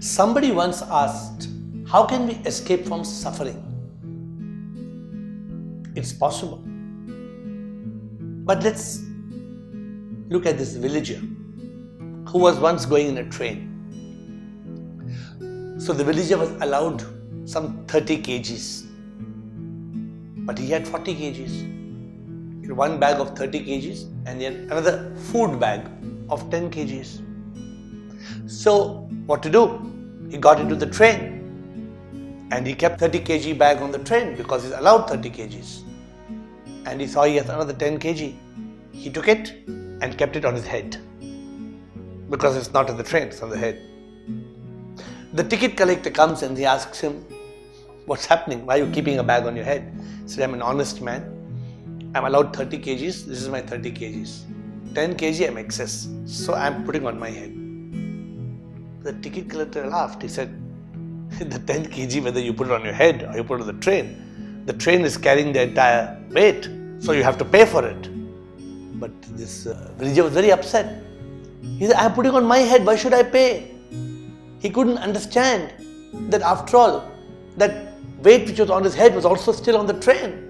Somebody once asked, how can we escape from suffering? It's possible. But let's look at this villager who was once going in a train. So the villager was allowed some 30 kgs, but he had 40 kgs. He had one bag of 30 kgs and he had another food bag of 10 kgs. So what to do? He got into the train and he kept 30 kg bag on the train because he's allowed 30 kgs. And he saw he has another 10 kg. He took it and kept it on his head because it's not in the train, it's on the head. The ticket collector comes and he asks him, what's happening? Why are you keeping a bag on your head? He said, I'm an honest man. I'm allowed 30 kgs. This is my 30 kgs. 10 kg I'm excess. So I'm putting on my head. The ticket collector laughed. He said, the 10 kg, whether you put it on your head or you put it on the train is carrying the entire weight. So you have to pay for it. But this villager was very upset. He said, I'm putting on my head. Why should I pay? He couldn't understand that after all, that weight which was on his head was also still on the train.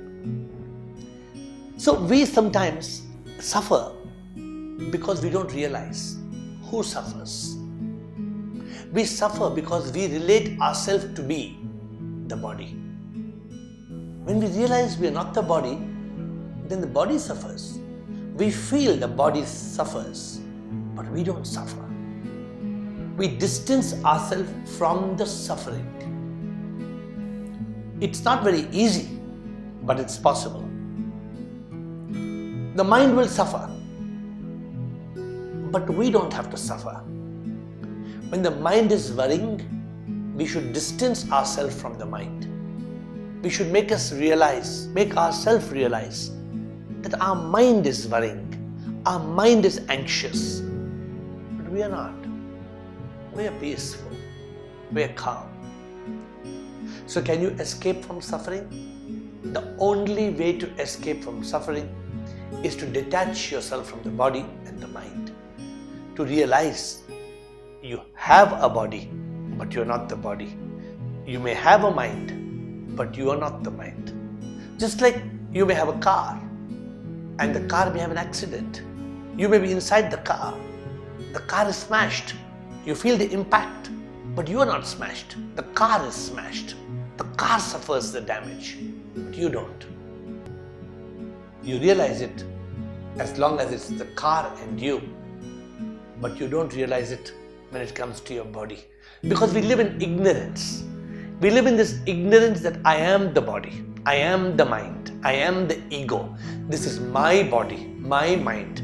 So we sometimes suffer because we don't realize who suffers. We suffer because we relate ourselves to be the body. When we realize we are not the body, then the body suffers. We feel the body suffers, but we don't suffer. We distance ourselves from the suffering. It's not very easy, but it's possible. The mind will suffer, but we don't have to suffer. When the mind is worrying, we should distance ourselves from the mind. We should make ourselves realize that our mind is worrying, our mind is anxious, but we are not. We are peaceful, we are calm. So can you escape from suffering? The only way to escape from suffering is to detach yourself from the body and the mind. To realize you have a body, but you are not the body. You may have a mind, but you are not the mind. Just like you may have a car, and the car may have an accident. You may be inside the car is smashed. You feel the impact, but you are not smashed. The car is smashed. The car suffers the damage, but you don't. You realize it as long as it's the car and you, but you don't realize it when it comes to your body. Because we live in ignorance. We live in this ignorance that I am the body, I am the mind, I am the ego. This is my body, my mind.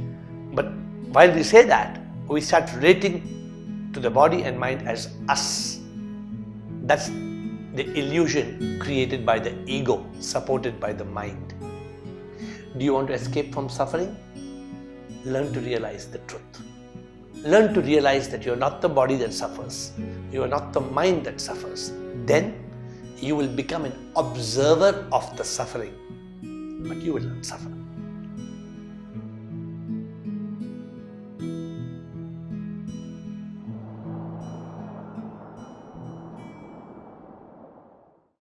But while we say that, we start relating to the body and mind as us. That's the illusion created by the ego, supported by the mind. Do you want to escape from suffering? Learn to realize the truth. Learn to realize that you are not the body that suffers. You are not the mind that suffers. Then you will become an observer of the suffering, but you will not suffer.